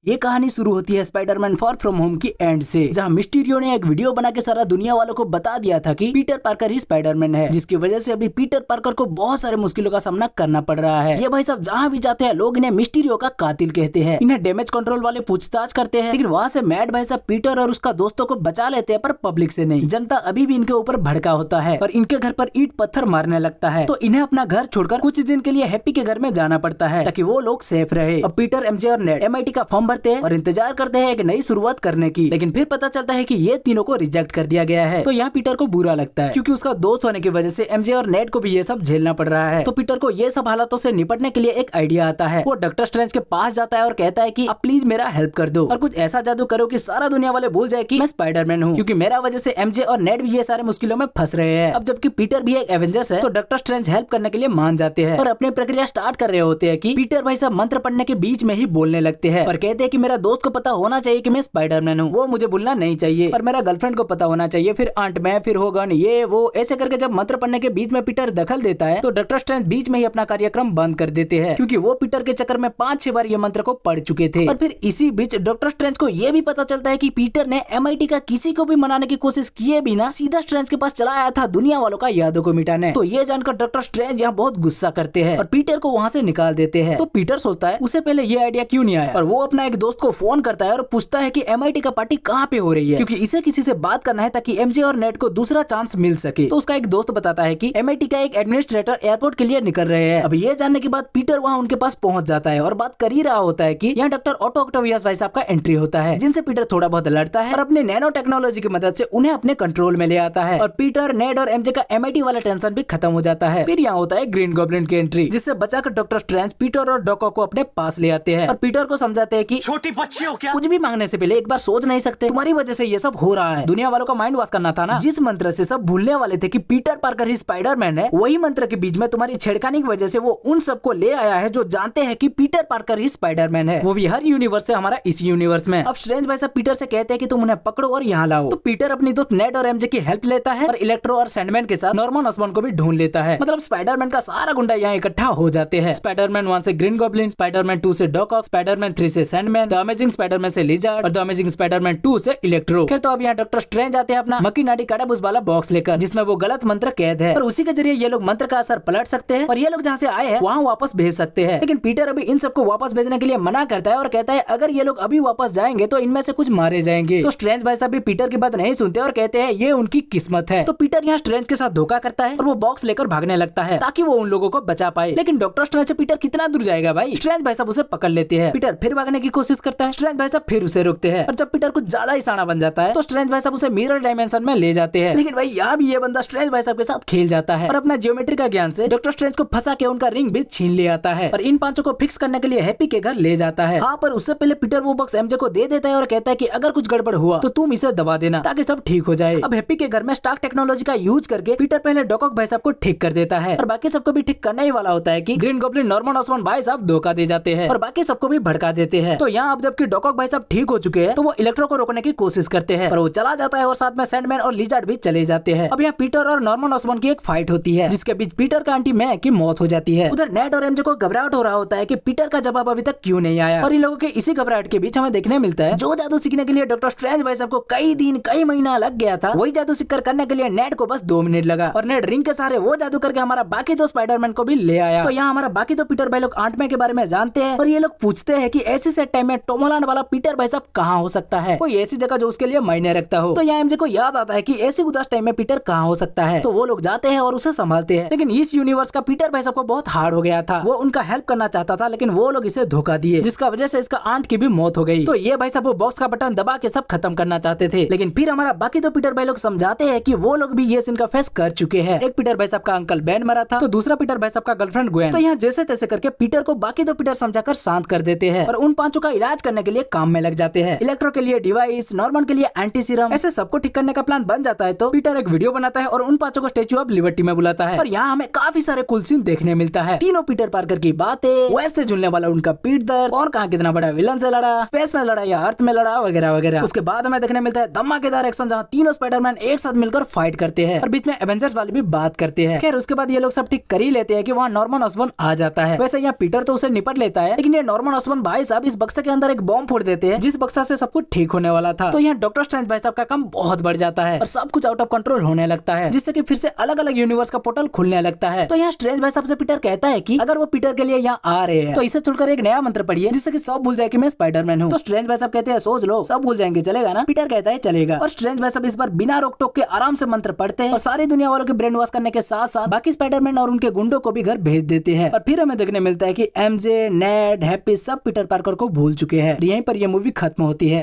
ये कहानी शुरू होती है स्पाइडरमैन फार फ्रॉम होम की एंड से, जहां मिस्टीरियो ने एक वीडियो बना के सारा दुनिया वालों को बता दिया था कि पीटर पार्कर ही स्पाइडरमैन है, जिसकी वजह से अभी पीटर पार्कर को बहुत सारे मुश्किलों का सामना करना पड़ रहा है। ये भाई साहब जहां भी जाते हैं लोग इन्हें मिस्टीरियो का कातिल कहते हैं। इन्हें डैमेज कंट्रोल वाले पूछताछ करते हैं, लेकिन वहाँ से मैड भाई साहब पीटर और उसका दोस्तों को बचा लेते हैं, पर पब्लिक से नहीं। जनता अभी भी इनके ऊपर भड़का होता है और इनके घर पर ईंट पत्थर मारने लगता है। तो इन्हें अपना घर छोड़कर कुछ दिन के लिए हैप्पी के घर में जाना पड़ता है ताकि वो लोग सेफ रहे। अब पीटर, एमजे और नेड MIT का फॉर्म भरते हैं और इंतजार करते हैं एक नई शुरुआत करने की, लेकिन फिर पता चलता है कि ये तीनों को रिजेक्ट कर दिया गया है। तो यहाँ पीटर को बुरा लगता है, क्योंकि उसका दोस्त होने की वजह से एमजे और नेड को भी ये सब झेलना पड़ रहा है। तो पीटर को ये सब हालातों से निपटने के लिए एक आइडिया आता है। वो डॉक्टर स्ट्रेंज के पास जाता है और कहता है कि आप प्लीज मेरा हेल्प कर दो और कुछ ऐसा जादू करो कि सारा दुनिया वाले भूल जाए कि मैं स्पाइडरमैन हूँ, क्योंकि मेरा वजह से एमजे और नेड भी ये सारे मुश्किलों में फंस रहे हैं। अब जबकि पीटर भी एक एवेंजर्स है, तो डॉक्टर स्ट्रेंज हेल्प करने के लिए मान जाते हैं और अपनी प्रक्रिया स्टार्ट कर रहे होते हैं कि पीटर भाई साहब मंत्र पढ़ने के बीच में ही बोलने लगते हैं और कहते हैं कि मेरा दोस्त को पता होना चाहिए कि मैं स्पाइडरमैन हूँ, वो मुझे भूलना नहीं चाहिए, और मेरा गर्लफ्रेंड को पता होना चाहिए, फिर आंट मैं, फिर होगन, ये वो ऐसे करके जब मंत्र पढ़ने के बीच में पीटर दखल देता है तो डॉक्टर स्ट्रेंज बीच में ही अपना कार्यक्रम बंद कर देते हैं, क्योंकि वो पीटर के चक्कर में 5-6 बार ये मंत्र को पढ़ चुके थे। और फिर इसी बीच डॉक्टर स्ट्रेंज को ये भी पता चलता है कि पीटर ने MIT का किसी को भी मनाने की कोशिश किए बिना सीधा स्ट्रेंज के पास चला आया था दुनिया वालों का यादों को मिटाने। तो ये जानकर डॉक्टर स्ट्रेंज यहाँ बहुत गुस्सा करते हैं और पीटर को वहाँ से निकाल देते हैं। तो पीटर सोचता है उसे पहले ये आइडिया क्यों नहीं आया, और वो अपना एक दोस्त को फोन करता है और पूछता है कि MIT का पार्टी कहाँ पे हो रही है, क्योंकि इसे किसी से बात करना है ताकि एमजे और नेड को दूसरा चांस मिल सके। तो उसका एक दोस्त बताता है कि MIT का एक एडमिनिस्ट्रेटर एयरपोर्ट के लिए निकल रहे हैं। अब ये जानने के बाद पीटर वहाँ उनके पास पहुंच जाता है और बात कर ही रहा होता है कि यहाँ डॉक्टर ऑटो ऑक्टेवियस भाई साहब का एंट्री होता है, जिनसे पीटर थोड़ा बहुत लड़ता है और अपने नैनो टेक्नोलॉजी की मदद से उन्हें अपने कंट्रोल में ले आता है। और पीटर, नेड और एमजे का MIT वाला टेंशन भी खत्म हो जाता है। फिर यहाँ होता है ग्रीन गॉब्लिन की एंट्री, जिससे बचाकर डॉक्टर स्ट्रेंज पीटर और डॉको को अपने पास ले आते हैं और पीटर को समझाते हैं कि छोटी बच्ची हो क्या, कुछ भी मांगने से पहले एक बार सोच नहीं सकते, तुम्हारी वजह से ये सब हो रहा है। दुनिया वालों का माइंड वॉश करना था ना। जिस मंत्र से सब भूलने वाले थे कि पीटर पार्कर ही स्पाइडरमैन है, वही मंत्र के बीच में तुम्हारी छेड़खानी की वजह से वो उन सबको ले आया है जो जानते हैं कि पीटर पार्कर ही स्पाइडरमैन है, वो भी हर यूनिवर्स से, हमारा इस यूनिवर्स में। अब स्ट्रेंज भाई साहब पीटर से कहते हैं कि तुम उन्हें पकड़ो और यहाँ लाओ। तो पीटर अपनी दोस्त नेड और एमजे की हेल्प लेता है और इलेक्ट्रो और सैंडमैन के साथ नॉर्मन ऑसबॉर्न को भी ढूंढ लेता है। मतलब स्पाइडरमैन का सारा गुंडा यहाँ इकट्ठा हो जाते हैं। स्पाइडरमैन 1 से ग्रीन गॉब्लिन, स्पाइडरमैन 2 से डॉक ऑक, स्पाइडरमैन 3 से सैंडमैन, द अमेजिंग स्पाइडरमैन से लिजार्ड और द अमेजिंग स्पाइडरमैन 2 से इलेक्ट्रो। फिर तो अब यहाँ डॉक्टर स्ट्रेंज आते हैं अपना मक्की नाडी काडाबूस वाला बॉक्स लेकर, जिसमें वो गलत मंत्र कैद है और उसी के जरिए ये लोग मंत्र का असर पलट सकते हैं और ये लोग जहाँ से आए हैं वहाँ वापस भेज सकते हैं। लेकिन पीटर अभी इन सबको वापस भेजने के लिए मना करता है और कहता है अगर ये लोग अभी वापस जाएंगे तो इनमें से कुछ मारे जाएंगे। तो स्ट्रेंज भाई साहब भी पीटर की बात नहीं सुनते और कहते हैं ये उनकी किस्मत है। तो पीटर यहाँ स्ट्रेंज के साथ धोखा करता है और वो बॉक्स लेकर भागने लगता है ताकि वो उन लोगों को बचा पाए। लेकिन डॉक्टर स्ट्रेंज से पीटर कितना दूर जाएगा भाई। स्ट्रेंज भाई साहब उसे पकड़ लेते हैं। पीटर फिर भागने की कोशिश करता है, स्ट्रेंज भाई साहब फिर उसे रोकते हैं और जब पीटर कुछ ज्यादा ही साना बन जाता है तो स्ट्रेंज भाई साहब उसे मिरर डायमेंशन में ले जाते हैं। लेकिन भाई यहाँ भी ये बंदा स्ट्रेंज भाई साहब के साथ खेल जाता है और अपना ज्योमेट्री का ज्ञान से डॉक्टर स्ट्रेंज को फंसा के उनका रिंग भी छीन ले आता है और इन पांचों को फिक्स करने के लिए हैप्पी के घर ले जाता है। हाँ, पर उससे पहले पीटर वो बॉक्स एमजे को दे देता है और कहता है कि अगर कुछ गड़बड़ हुआ तो तुम इसे दबा देना ताकि सब ठीक हो जाए। अब हैप्पी के घर में स्टार्क टेक्नोलॉजी का यूज करके पीटर पहले डॉक भाई साहब को ठीक कर देता है और बाकी सबको भी ठीक करने ही वाला होता है कि ग्रीन गॉब्लिन, नॉर्मन ऑसबॉर्न भाई साहब धोखा दे जाते हैं और बाकी सबको भी भड़का देते हैं। तो यहाँ अब जबकि डॉक भाई साहब ठीक हो चुके हैं तो वो इलेक्ट्रो को रोकने की कोशिश करते हैं, पर वो चला जाता है और साथ में सैंडमैन और लिजार्ड भी चले जाते हैं। अब यहाँ पीटर और नॉर्मन ऑसबॉर्न की एक फाइट होती है जिसके बीच पीटर का आंटी मै की मौत हो जाती है। उधर नेड और एमजे को घबराहट हो रहा होता है कि पीटर का जवाब अभी तक क्यों नहीं आया और इन लोगों के इसी घबराहट के बीच हमें देखने मिलता है जो जादू सीखने के लिए डॉक्टर स्ट्रेंज भाई साहब को कई दिन कई महीना लग गया था, वही जादू सीखकर करने के लिए नेड को बस 2 मिनट लगा और नेड रिंग के सहारे वो जादू करके हमारा बाकी दो स्पाइडरमैन को भी ले आया। तो यहाँ हमारा बाकी दो पीटर भाई लोग आंट मै के बारे में जानते हैं और ये लोग पूछते हैं कि ऐसे सेट टाइम में टॉम हॉलैंड वाला पीटर भाई साहब कहाँ हो सकता है, कोई ऐसी जगह जो उसके लिए मायने रखता हो। तो यहाँ एमजे को याद आता है कि ऐसी उदास टाइम में पीटर कहाँ हो सकता है, तो वो लोग जाते हैं और उसे संभालते हैं। लेकिन इस यूनिवर्स का पीटर भाई साहब को बहुत हार्ड हो गया था, वो उनका हेल्प करना चाहता था लेकिन वो लोग इसे धोखा दिए जिसका वजह से इसका आंट की भी मौत हो गई। तो ये भाई साहब वो बॉक्स का बटन दबा के सब खत्म करना चाहते थे, लेकिन फिर हमारा बाकी दो पीटर भाई लोग समझाते हैं कि वो लोग भी ये सीन का फेस कर चुके हैं। एक पीटर भाई साहब का अंकल बेन मरा था तो दूसरा पीटर भाई साहब का गर्लफ्रेंड ग्वेन। तो यहाँ जैसे तैसे करके पीटर को बाकी दो पीटर समझाकर शांत कर देते हैं और उन पांचों का इलाज करने के लिए काम में लग जाते हैं। इलेक्ट्रो के लिए डिवाइस, नॉर्मन के लिए एंटी सीरम, ऐसे सबको ठीक करने का प्लान बन जाता है। तो पीटर एक वीडियो बनाता है और उन पांचों को स्टैच्यू ऑफ लिबर्टी में बुलाता है और यहाँ हमें काफी सारे कुल सीन देखने मिलता है। तीनों पीटर पार्कर की बातें, वेब से जुड़ने वाला उनका पीठ दर्द और कहाँ कितना बड़ा विलन से लड़ा, स्पेस में लड़ा या अर्थ में लड़ा वगैरह वगैरह। उसके बाद हमें देखने मिलता है धमाकेदार एक्शन जहाँ तीनों स्पाइडरमैन एक साथ मिलकर फाइट करते हैं और बीच में एवेंजर्स वाले भी बात करते हैं। खैर उसके बाद ये लोग सब ठीक कर ही लेते हैं कि वहाँ नॉर्मन ऑसबॉर्न आ जाता है। वैसे यहाँ पीटर तो उसे निपट लेता है, लेकिन ये नॉर्मन ऑसबॉर्न भाई साहब इस बक्से के अंदर एक बॉम्ब फोड़ देते हैं, जिस बक्सा से सब कुछ ठीक होने वाला था। तो यहाँ डॉक्टर स्ट्रेंज भाई साहब का काम बहुत बढ़ जाता है और सब कुछ आउट ऑफ कंट्रोल होने लगता है, जिससे कि फिर से अलग अलग यूनिवर्स का पोर्टल खुलने लगता है। तो यहाँ स्ट्रेंज भाई साहब से पीटर कहता है कि अगर वो पीटर के लिए यहाँ आ रहे हैं तो इसे छोड़कर एक नया मंत्र पढ़िए, जिससे कि सब भूल जाए कि मैं स्पाइडरमैन हूँ। तो स्ट्रेंज भाई साहब कहते हैं सोच लो, सब भूल जाएंगे, चलेगा ना? पीटर कहता है चलेगा। और स्ट्रेंज भाई साहब इस बार बिना रोक टोक के आराम से मंत्र पढ़ते हैं और सारी दुनिया वालों के ब्रेन वॉश करने के साथ साथ बाकी स्पाइडरमैन और उनके गुंडों को भी घर भेज देते हैं। और फिर हमें देखने मिलता है कि एमजे, नेड, हैप्पी सब पीटर पार्कर को भूल चुके हैं। यहीं पर यह मूवी खत्म होती है।